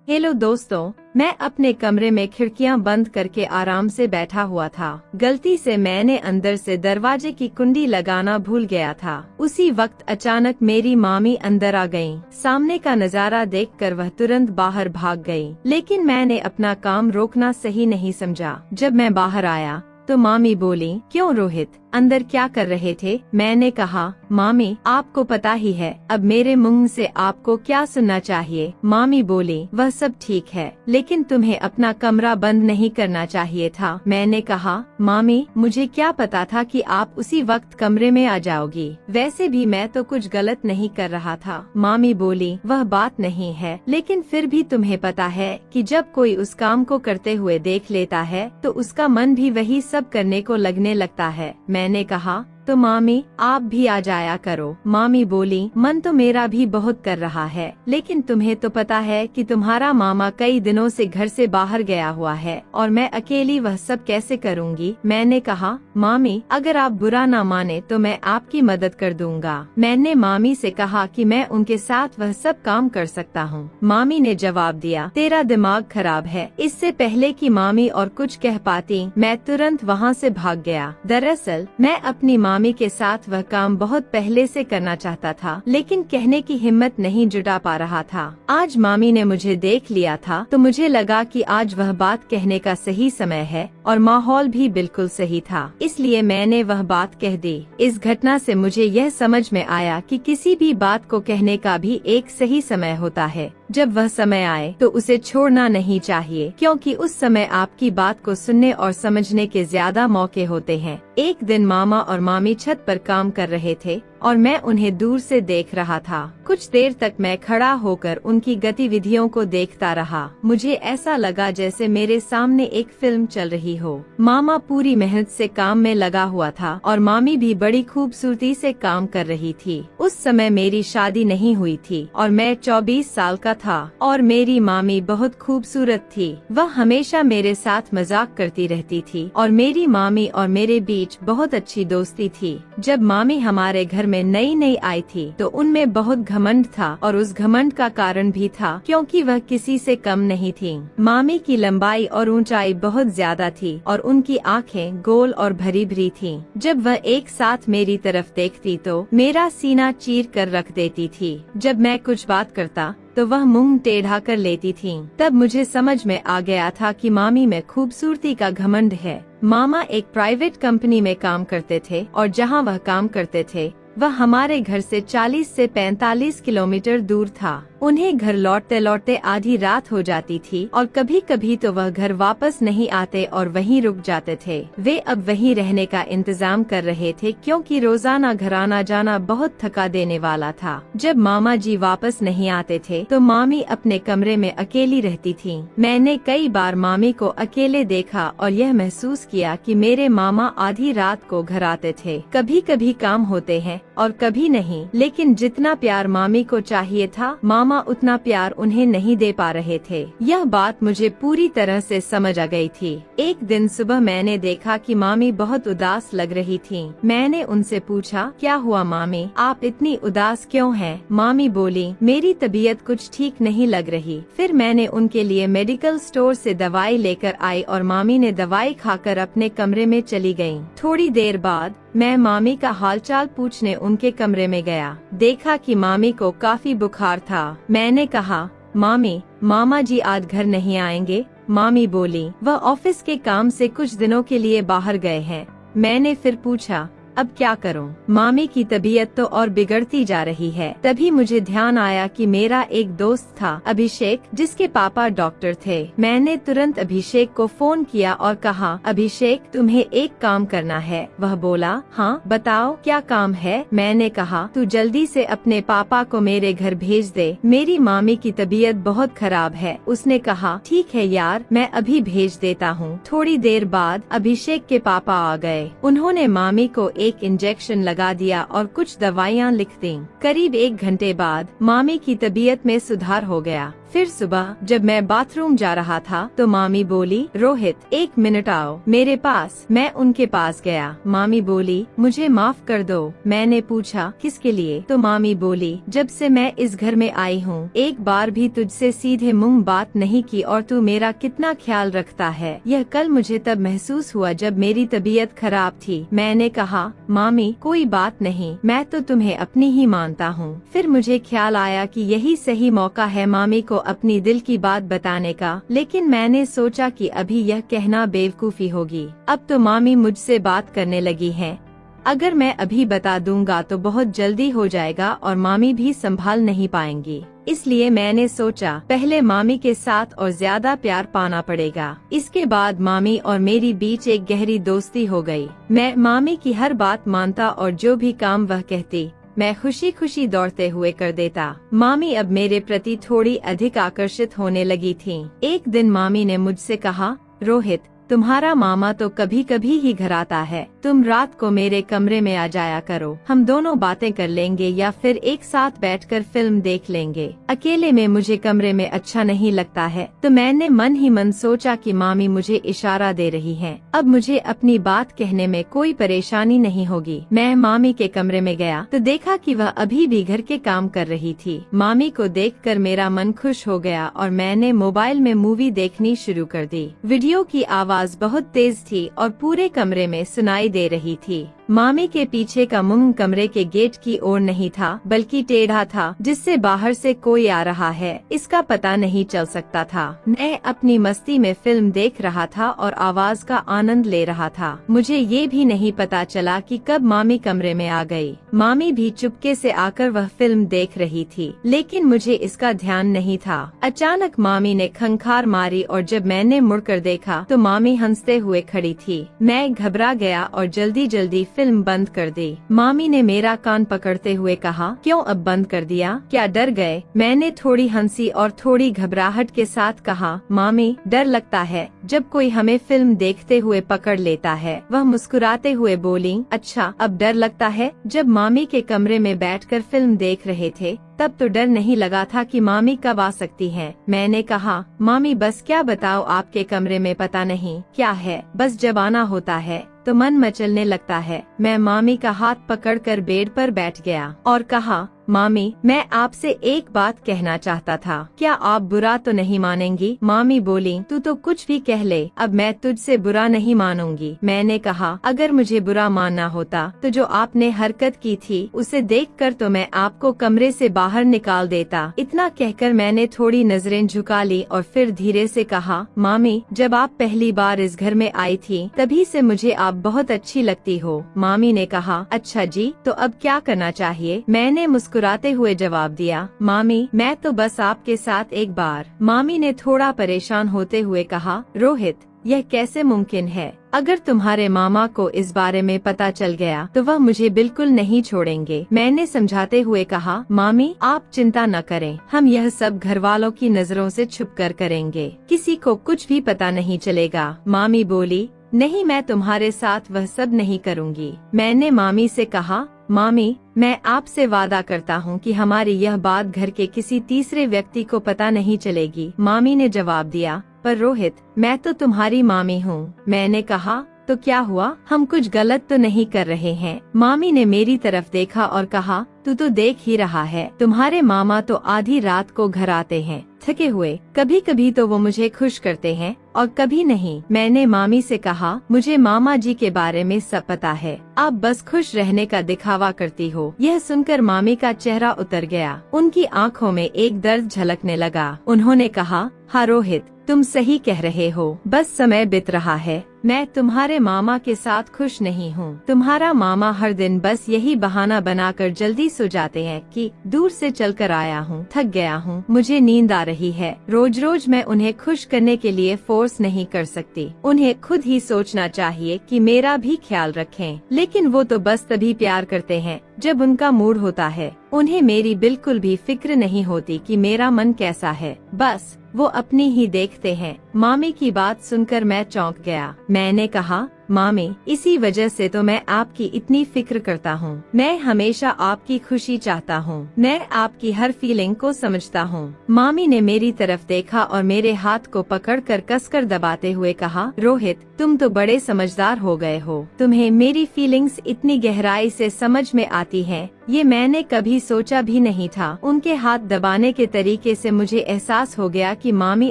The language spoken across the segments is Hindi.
हेलो दोस्तों, मैं अपने कमरे में खिड़कियां बंद करके आराम से बैठा हुआ था। गलती से मैंने अंदर से दरवाजे की कुंडी लगाना भूल गया था। उसी वक्त अचानक मेरी मामी अंदर आ गईं। सामने का नजारा देखकर वह तुरंत बाहर भाग गई, लेकिन मैंने अपना काम रोकना सही नहीं समझा। जब मैं बाहर आया तो मामी बोली, क्यों रोहित, अंदर क्या कर रहे थे? मैंने कहा, मामी आपको पता ही है, अब मेरे मुंह से आपको क्या सुनना चाहिए? मामी बोली, वह सब ठीक है, लेकिन तुम्हें अपना कमरा बंद नहीं करना चाहिए था। मैंने कहा, मामी मुझे क्या पता था कि आप उसी वक्त कमरे में आ जाओगी, वैसे भी मैं तो कुछ गलत नहीं कर रहा था। मामी बोली, वह बात नहीं है, लेकिन फिर भी तुम्हें पता है कि जब कोई उस काम को करते हुए देख लेता है तो उसका मन भी वही सब करने को लगने लगता है। मैंने कहा, तो मामी आप भी आ जाया करो। मामी बोली, मन तो मेरा भी बहुत कर रहा है, लेकिन तुम्हें तो पता है कि तुम्हारा मामा कई दिनों से घर से बाहर गया हुआ है और मैं अकेली वह सब कैसे करूँगी? मैंने कहा, मामी अगर आप बुरा ना माने तो मैं आपकी मदद कर दूंगा। मैंने मामी से कहा कि मैं उनके साथ वह सब काम कर सकता हूँ। मामी ने जवाब दिया, तेरा दिमाग खराब है। इससे पहले कि मामी और कुछ कह पाती, मैं तुरंत वहाँ से भाग गया। दरअसल मैं अपनी मामी के साथ वह काम बहुत पहले से करना चाहता था, लेकिन कहने की हिम्मत नहीं जुटा पा रहा था। आज मामी ने मुझे देख लिया था तो मुझे लगा कि आज वह बात कहने का सही समय है और माहौल भी बिल्कुल सही था, इसलिए मैंने वह बात कह दी। इस घटना से मुझे यह समझ में आया कि किसी भी बात को कहने का भी एक सही समय होता है। जब वह समय आए तो उसे छोड़ना नहीं चाहिए, क्योंकि उस समय आपकी बात को सुनने और समझने के ज्यादा मौके होते हैं। एक दिन मामा और मामी छत पर काम कर रहे थे और मैं उन्हें दूर से देख रहा था। कुछ देर तक मैं खड़ा होकर उनकी गतिविधियों को देखता रहा। मुझे ऐसा लगा जैसे मेरे सामने एक फिल्म चल रही हो। मामा पूरी मेहनत से काम में लगा हुआ था और मामी भी बड़ी खूबसूरती से काम कर रही थी। उस समय मेरी शादी नहीं हुई थी और मैं 24 साल का था और मेरी मामी बहुत खूबसूरत थी। वह हमेशा मेरे साथ मजाक करती रहती थी और मेरी मामी और मेरे बीच बहुत अच्छी दोस्ती थी। जब मामी हमारे घर में नई आई थी तो उनमें बहुत घमंड था और उस घमंड का कारण भी था क्योंकि वह किसी से कम नहीं थी। मामी की लंबाई और ऊंचाई बहुत ज्यादा थी और उनकी आंखें गोल और भरी भरी थीं। जब वह एक साथ मेरी तरफ देखती तो मेरा सीना चीर कर रख देती थी। जब मैं कुछ बात करता तो वह मुंह टेढ़ा कर लेती थीं। तब मुझे समझ में आ गया था कि मामी में खूबसूरती का घमंड है। मामा एक प्राइवेट कंपनी में काम करते थे और जहां वह काम करते थे वह हमारे घर से 40 से 45 किलोमीटर दूर था। उन्हें घर लौटते लौटते आधी रात हो जाती थी और कभी कभी तो वह घर वापस नहीं आते और वहीं रुक जाते थे। वे अब वहीं रहने का इंतजाम कर रहे थे क्योंकि रोजाना घर आना जाना बहुत थका देने वाला था। जब मामा जी वापस नहीं आते थे तो मामी अपने कमरे में अकेली रहती थीं। मैंने कई बार मामी को अकेले देखा और यह महसूस किया कि मेरे मामा आधी रात को घर आते थे। कभी कभी काम होते हैं और कभी नहीं, लेकिन जितना प्यार मामी को चाहिए था मामा उतना प्यार उन्हें नहीं दे पा रहे थे। यह बात मुझे पूरी तरह से समझ आ गई थी। एक दिन सुबह मैंने देखा कि मामी बहुत उदास लग रही थीं। मैंने उनसे पूछा, क्या हुआ मामी, आप इतनी उदास क्यों हैं? मामी बोली, मेरी तबीयत कुछ ठीक नहीं लग रही। फिर मैंने उनके लिए मेडिकल स्टोर से दवाई लेकर आई और मामी ने दवाई खाकर अपने कमरे में चली गयीं। थोड़ी देर बाद मैं मामी का हालचाल पूछने उनके कमरे में गया। देखा कि मामी को काफी बुखार था। मैंने कहा, मामी मामा जी आज घर नहीं आएंगे? मामी बोली, वह ऑफिस के काम से कुछ दिनों के लिए बाहर गए हैं। मैंने फिर पूछा, अब क्या करूं? मामी की तबीयत तो और बिगड़ती जा रही है। तभी मुझे ध्यान आया कि मेरा एक दोस्त था अभिषेक, जिसके पापा डॉक्टर थे। मैंने तुरंत अभिषेक को फोन किया और कहा, अभिषेक तुम्हें एक काम करना है। वह बोला, हाँ बताओ क्या काम है? मैंने कहा, तू जल्दी से अपने पापा को मेरे घर भेज दे, मेरी मामी की तबीयत बहुत खराब है। उसने कहा, ठीक है यार, मैं अभी भेज देता हूँ। थोड़ी देर बाद अभिषेक के पापा आ गए। उन्होंने मामी को एक इंजेक्शन लगा दिया और कुछ दवाइयाँ लिख दी। करीब 1 घंटे बाद मामी की तबीयत में सुधार हो गया। फिर सुबह जब मैं बाथरूम जा रहा था तो मामी बोली, रोहित 1 मिनट आओ मेरे पास। मैं उनके पास गया। मामी बोली, मुझे माफ कर दो। मैंने पूछा, किसके लिए? तो मामी बोली, जब से मैं इस घर में आई हूँ एक बार भी तुझसे सीधे मुंह बात नहीं की और तू मेरा कितना ख्याल रखता है। यह कल मुझे तब महसूस हुआ जब मेरी तबीयत खराब थी। मैंने कहा, मामी कोई बात नहीं, मैं तो तुम्हें अपनी ही मानता हूँ। फिर मुझे ख्याल आया कि यही सही मौका है मामी को अपनी दिल की बात बताने का, लेकिन मैंने सोचा कि अभी यह कहना बेवकूफी होगी। अब तो मामी मुझसे बात करने लगी हैं। अगर मैं अभी बता दूंगा तो बहुत जल्दी हो जाएगा और मामी भी संभाल नहीं पाएंगी। इसलिए मैंने सोचा पहले मामी के साथ और ज्यादा प्यार पाना पड़ेगा। इसके बाद मामी और मेरी बीच एक गहरी दोस्ती हो गई। मैं मामी की हर बात मानता और जो भी काम वह कहती मैं खुशी खुशी दौड़ते हुए कर देता। मामी अब मेरे प्रति थोड़ी अधिक आकर्षित होने लगी थीं। एक दिन मामी ने मुझसे कहा, रोहित तुम्हारा मामा तो कभी कभी ही घर आता है, तुम रात को मेरे कमरे में आ जाया करो, हम दोनों बातें कर लेंगे या फिर एक साथ बैठकर फिल्म देख लेंगे। अकेले में मुझे कमरे में अच्छा नहीं लगता है। तो मैंने मन ही मन सोचा कि मामी मुझे इशारा दे रही हैं। अब मुझे अपनी बात कहने में कोई परेशानी नहीं होगी। मैं मामी के कमरे में गया तो देखा कि वह अभी भी घर के काम कर रही थी। मामी को देखकर मेरा मन खुश हो गया और मैंने मोबाइल में मूवी देखनी शुरू कर दी। वीडियो की आवाज बहुत तेज थी और पूरे कमरे में सुनाई दे रही थी। मामी के पीछे का मुंह कमरे के गेट की ओर नहीं था बल्कि टेढ़ा था, जिससे बाहर से कोई आ रहा है इसका पता नहीं चल सकता था। मैं अपनी मस्ती में फिल्म देख रहा था और आवाज का आनंद ले रहा था। मुझे ये भी नहीं पता चला कि कब मामी कमरे में आ गई। मामी भी चुपके से आकर वह फिल्म देख रही थी, लेकिन मुझे इसका ध्यान नहीं था। अचानक मामी ने खंखार मारी और जब मैंने मुड़कर देखा तो मामी हंसते हुए खड़ी थी। मैं घबरा गया और जल्दी जल्दी फिल्म बंद कर दी। मामी ने मेरा कान पकड़ते हुए कहा, क्यों अब बंद कर दिया, क्या डर गए? मैंने थोड़ी हंसी और थोड़ी घबराहट के साथ कहा, मामी डर लगता है जब कोई हमें फिल्म देखते हुए पकड़ लेता है। वह मुस्कुराते हुए बोली, अच्छा अब डर लगता है। जब मामी के कमरे में बैठकर फिल्म देख रहे थे तब तो डर नहीं लगा था कि मामी कब आ सकती हैं। मैंने कहा, मामी बस क्या बताओ, आपके कमरे में पता नहीं क्या है, बस जब आना होता है तो मन मचलने लगता है। मैं मामी का हाथ पकड़कर बेड पर बैठ गया और कहा, मामी मैं आपसे एक बात कहना चाहता था, क्या आप बुरा तो नहीं मानेंगी? मामी बोली, तू तो कुछ भी कह ले, अब मैं तुझसे बुरा नहीं मानूंगी। मैंने कहा, अगर मुझे बुरा मानना होता तो जो आपने हरकत की थी उसे देखकर तो मैं आपको कमरे से बाहर निकाल देता। इतना कहकर मैंने थोड़ी नजरें झुका ली और फिर धीरे से कहा, मामी जब आप पहली बार इस घर में आई थी तभी से मुझे आप बहुत अच्छी लगती हो। मामी ने कहा, अच्छा जी, तो अब क्या करना चाहिए? मैंने मुस्कुराते हुए जवाब दिया, मामी मैं तो बस आपके साथ एक बार। मामी ने थोड़ा परेशान होते हुए कहा, रोहित यह कैसे मुमकिन है? अगर तुम्हारे मामा को इस बारे में पता चल गया तो वह मुझे बिल्कुल नहीं छोड़ेंगे। मैंने समझाते हुए कहा, मामी आप चिंता न करें, हम यह सब घर वालों की नजरों से छुप कर करेंगे, किसी को कुछ भी पता नहीं चलेगा। मामी बोली, नहीं मैं तुम्हारे साथ वह सब नहीं करूँगी। मैंने मामी से कहा, मामी मैं आपसे वादा करता हूँ कि हमारी यह बात घर के किसी तीसरे व्यक्ति को पता नहीं चलेगी। मामी ने जवाब दिया, पर रोहित मैं तो तुम्हारी मामी हूँ। मैंने कहा, तो क्या हुआ, हम कुछ गलत तो नहीं कर रहे हैं? मामी ने मेरी तरफ देखा और कहा, तू तो देख ही रहा है, तुम्हारे मामा तो आधी रात को घर आते हैं थके हुए, कभी कभी तो वो मुझे खुश करते हैं और कभी नहीं। मैंने मामी से कहा, मुझे मामा जी के बारे में सब पता है, आप बस खुश रहने का दिखावा करती हो। यह सुनकर मामी का चेहरा उतर गया, उनकी आंखों में एक दर्द झलकने लगा। उन्होंने कहा, हाँ रोहित तुम सही कह रहे हो, बस समय बीत रहा है, मैं तुम्हारे मामा के साथ खुश नहीं हूँ। तुम्हारा मामा हर दिन बस यही बहाना बनाकर जल्दी सो जाते हैं कि दूर से चलकर आया हूँ, थक गया हूँ, मुझे नींद आ रही है। रोज रोज मैं उन्हें खुश करने के लिए फोर्स नहीं कर सकती। उन्हें खुद ही सोचना चाहिए कि मेरा भी ख्याल रखें। लेकिन वो तो बस तभी प्यार करते हैं जब उनका मूड होता है। उन्हें मेरी बिल्कुल भी फिक्र नहीं होती कि मेरा मन कैसा है, बस वो अपनी ही देखते हैं। मामी की बात सुनकर मैं चौंक गया। मैंने कहा, मामी, इसी वजह से तो मैं आपकी इतनी फिक्र करता हूँ। मैं हमेशा आपकी खुशी चाहता हूँ। मैं आपकी हर फीलिंग को समझता हूँ। मामी ने मेरी तरफ देखा और मेरे हाथ को पकड़कर कसकर दबाते हुए कहा, रोहित, तुम तो बड़े समझदार हो गए हो। तुम्हें मेरी फीलिंग्स इतनी गहराई से समझ में आती हैं, ये मैंने कभी सोचा भी नहीं था। उनके हाथ दबाने के तरीके से मुझे एहसास हो गया कि मामी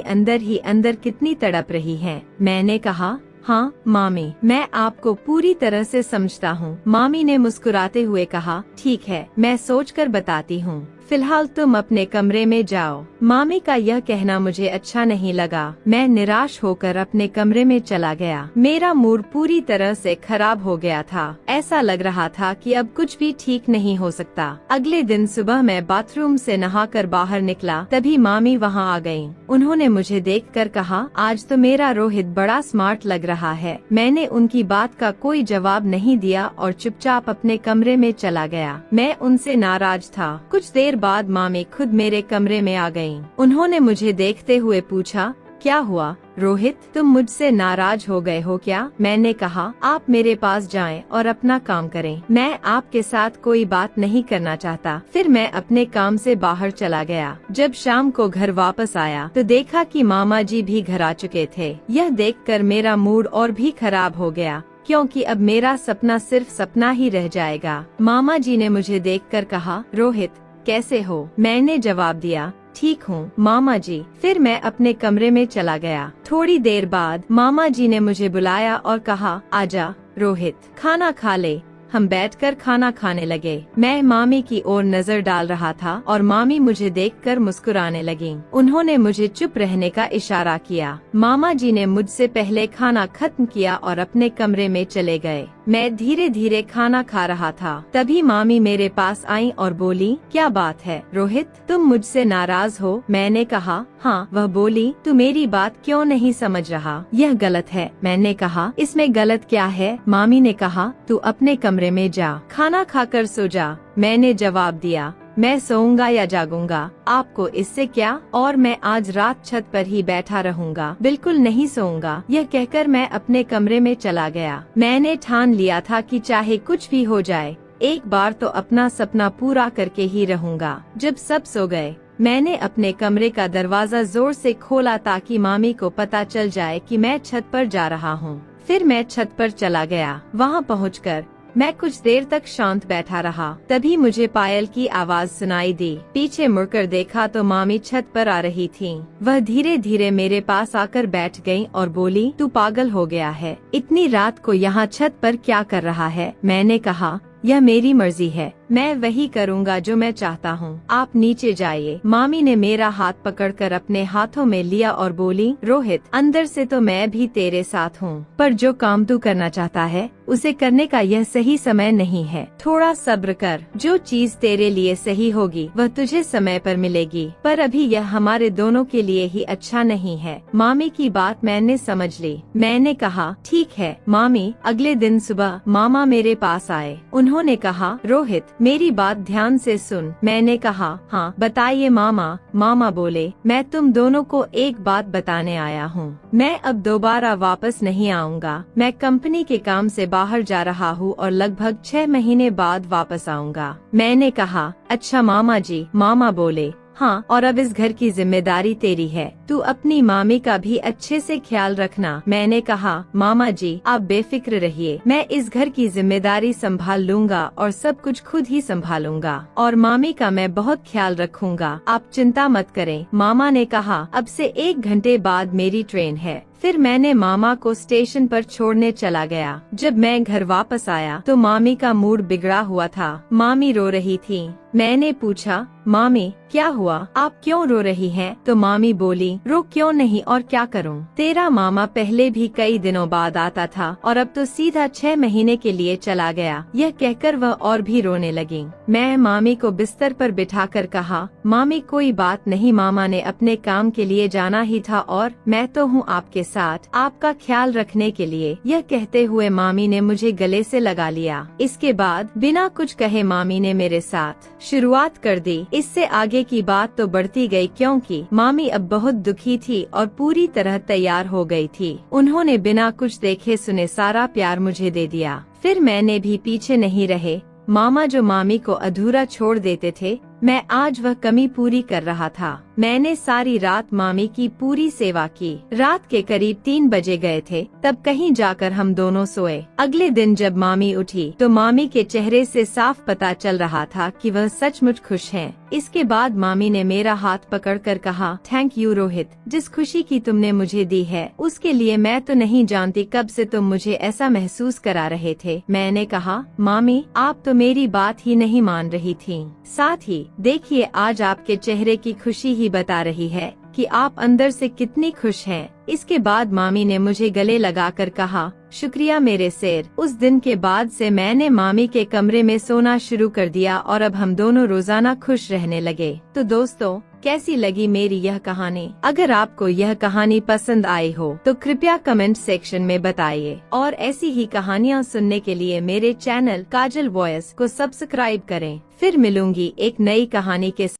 अंदर ही अंदर कितनी तड़प रही हैं। मैंने कहा, हाँ मामी, मैं आपको पूरी तरह से समझता हूँ। मामी ने मुस्कुराते हुए कहा, ठीक है, मैं सोचकर बताती हूँ। फिलहाल तुम अपने कमरे में जाओ। मामी का यह कहना मुझे अच्छा नहीं लगा। मैं निराश होकर अपने कमरे में चला गया। मेरा मूड पूरी तरह से खराब हो गया था। ऐसा लग रहा था कि अब कुछ भी ठीक नहीं हो सकता। अगले दिन सुबह मैं बाथरूम से नहाकर बाहर निकला, तभी मामी वहाँ आ गयीं। उन्होंने मुझे देखकर कहा, आज तो मेरा रोहित बड़ा स्मार्ट लग रहा है। मैंने उनकी बात का कोई जवाब नहीं दिया और चुपचाप अपने कमरे में चला गया। मैं उनसे नाराज था। कुछ देर बाद मामी खुद मेरे कमरे में आ गईं। उन्होंने मुझे देखते हुए पूछा, क्या हुआ रोहित, तुम मुझसे नाराज हो गए हो क्या? मैंने कहा, आप मेरे पास जाएं और अपना काम करें। मैं आपके साथ कोई बात नहीं करना चाहता। फिर मैं अपने काम से बाहर चला गया। जब शाम को घर वापस आया तो देखा कि मामा जी भी घर आ चुके थे। यह देखकर मेरा मूड और भी खराब हो गया, क्योंकि अब मेरा सपना सिर्फ सपना ही रह जाएगा। मामा जी ने मुझे देखकर कहा, रोहित, कैसे हो? मैंने जवाब दिया, ठीक हूँ मामा जी। फिर मैं अपने कमरे में चला गया। थोड़ी देर बाद मामा जी ने मुझे बुलाया और कहा, आजा रोहित, खाना खा ले। हम बैठकर खाना खाने लगे। मैं मामी की ओर नजर डाल रहा था और मामी मुझे देखकर मुस्कुराने लगीं। उन्होंने मुझे चुप रहने का इशारा किया। मामा जी ने मुझसे पहले खाना खत्म किया और अपने कमरे में चले गए। मैं धीरे धीरे खाना खा रहा था। तभी मामी मेरे पास आई और बोली, क्या बात है रोहित, तुम मुझसे नाराज हो? मैंने कहा, हाँ। वह बोली, तू मेरी बात क्यों नहीं समझ रहा? यह गलत है। मैंने कहा, इसमें गलत क्या है? मामी ने कहा, तू अपने कमरे में जा, खाना खाकर सो जा। मैंने जवाब दिया, मैं सोऊंगा या जागूंगा, आपको इससे क्या? और मैं आज रात छत पर ही बैठा रहूंगा, बिल्कुल नहीं सोऊंगा। यह कहकर मैं अपने कमरे में चला गया। मैंने ठान लिया था कि चाहे कुछ भी हो जाए, एक बार तो अपना सपना पूरा करके ही रहूंगा। जब सब सो गए, मैंने अपने कमरे का दरवाजा जोर से खोला ताकि मामी को पता चल जाए कि मैं छत पर जा रहा हूँ। फिर मैं छत पर चला गया। वहाँ पहुँचकर मैं कुछ देर तक शांत बैठा रहा। तभी मुझे पायल की आवाज सुनाई दी। पीछे मुड़कर देखा तो मामी छत पर आ रही थीं। वह धीरे धीरे मेरे पास आकर बैठ गईं और बोली, तू पागल हो गया है? इतनी रात को यहाँ छत पर क्या कर रहा है? मैंने कहा, यह मेरी मर्जी है, मैं वही करूँगा जो मैं चाहता हूँ। आप नीचे जाइए। मामी ने मेरा हाथ पकड़कर अपने हाथों में लिया और बोली, रोहित, अंदर से तो मैं भी तेरे साथ हूँ, पर जो काम तू करना चाहता है उसे करने का यह सही समय नहीं है। थोड़ा सब्र कर। जो चीज तेरे लिए सही होगी वह तुझे समय पर मिलेगी, पर अभी यह हमारे दोनों के लिए ही अच्छा नहीं है। मामी की बात मैंने समझ ली। मैंने कहा, ठीक है मामी। अगले दिन सुबह मामा मेरे पास आए। उन्होंने कहा, रोहित, मेरी बात ध्यान से सुन। मैंने कहा, हाँ बताइए मामा। मामा बोले, मैं तुम दोनों को एक बात बताने आया हूँ। मैं अब दोबारा वापस नहीं आऊँगा। मैं कंपनी के काम से बाहर जा रहा हूँ और लगभग 6 महीने बाद वापस आऊँगा। मैंने कहा, अच्छा मामा जी। मामा बोले, हाँ, और अब इस घर की जिम्मेदारी तेरी है। तू अपनी मामी का भी अच्छे से ख्याल रखना। मैंने कहा, मामा जी आप बेफिक्र रहिए, मैं इस घर की जिम्मेदारी संभाल लूंगा और सब कुछ खुद ही संभालूंगा और मामी का मैं बहुत ख्याल रखूंगा, आप चिंता मत करें। मामा ने कहा, अब से 1 घंटे बाद मेरी ट्रेन है। फिर मैंने मामा को स्टेशन पर छोड़ने चला गया। जब मैं घर वापस आया तो मामी का मूड बिगड़ा हुआ था। मामी रो रही थी। मैंने पूछा, मामी क्या हुआ, आप क्यों रो रही हैं? तो मामी बोली, रो क्यों नहीं और क्या करूं? तेरा मामा पहले भी कई दिनों बाद आता था और अब तो सीधा 6 महीने के लिए चला गया। यह कहकर वह और भी रोने लगी। मैं मामी को बिस्तर पर बिठाकर कहा, मामी कोई बात नहीं, मामा ने अपने काम के लिए जाना ही था और मैं तो हूँ आपके साथ आपका ख्याल रखने के लिए। यह कहते हुए मामी ने मुझे गले से लगा लिया। इसके बाद बिना कुछ कहे मामी ने मेरे साथ शुरुआत कर दी। इससे आगे की बात तो बढ़ती गई, क्योंकि मामी अब बहुत दुखी थी और पूरी तरह तैयार हो गई थी। उन्होंने बिना कुछ देखे सुने सारा प्यार मुझे दे दिया। फिर मैंने भी पीछे नहीं रहे। मामा जो मामी को अधूरा छोड़ देते थे, मैं आज वह कमी पूरी कर रहा था। मैंने सारी रात मामी की पूरी सेवा की। रात के करीब 3 बजे गए थे, तब कहीं जाकर हम दोनों सोए। अगले दिन जब मामी उठी तो मामी के चेहरे से साफ पता चल रहा था कि वह सचमुच खुश हैं। इसके बाद मामी ने मेरा हाथ पकड़कर कहा, थैंक यू रोहित, जिस खुशी की तुमने मुझे दी है उसके लिए। मैं तो नहीं जानती कब से तुम मुझे ऐसा महसूस करा रहे थे। मैंने कहा, मामी आप तो मेरी बात ही नहीं मान रही थीं। साथ ही देखिए आज आपके चेहरे की खुशी ही बता रही है कि आप अंदर से कितनी खुश हैं। इसके बाद मामी ने मुझे गले लगाकर कहा, शुक्रिया मेरे शेर। उस दिन के बाद से मैंने मामी के कमरे में सोना शुरू कर दिया और अब हम दोनों रोजाना खुश रहने लगे। तो दोस्तों, कैसी लगी मेरी यह कहानी? अगर आपको यह कहानी पसंद आई हो तो कृपया कमेंट सेक्शन में बताइए और ऐसी ही कहानियाँ सुनने के लिए मेरे चैनल काजल वॉइस को सब्सक्राइब करें। फिर मिलूंगी एक नई कहानी के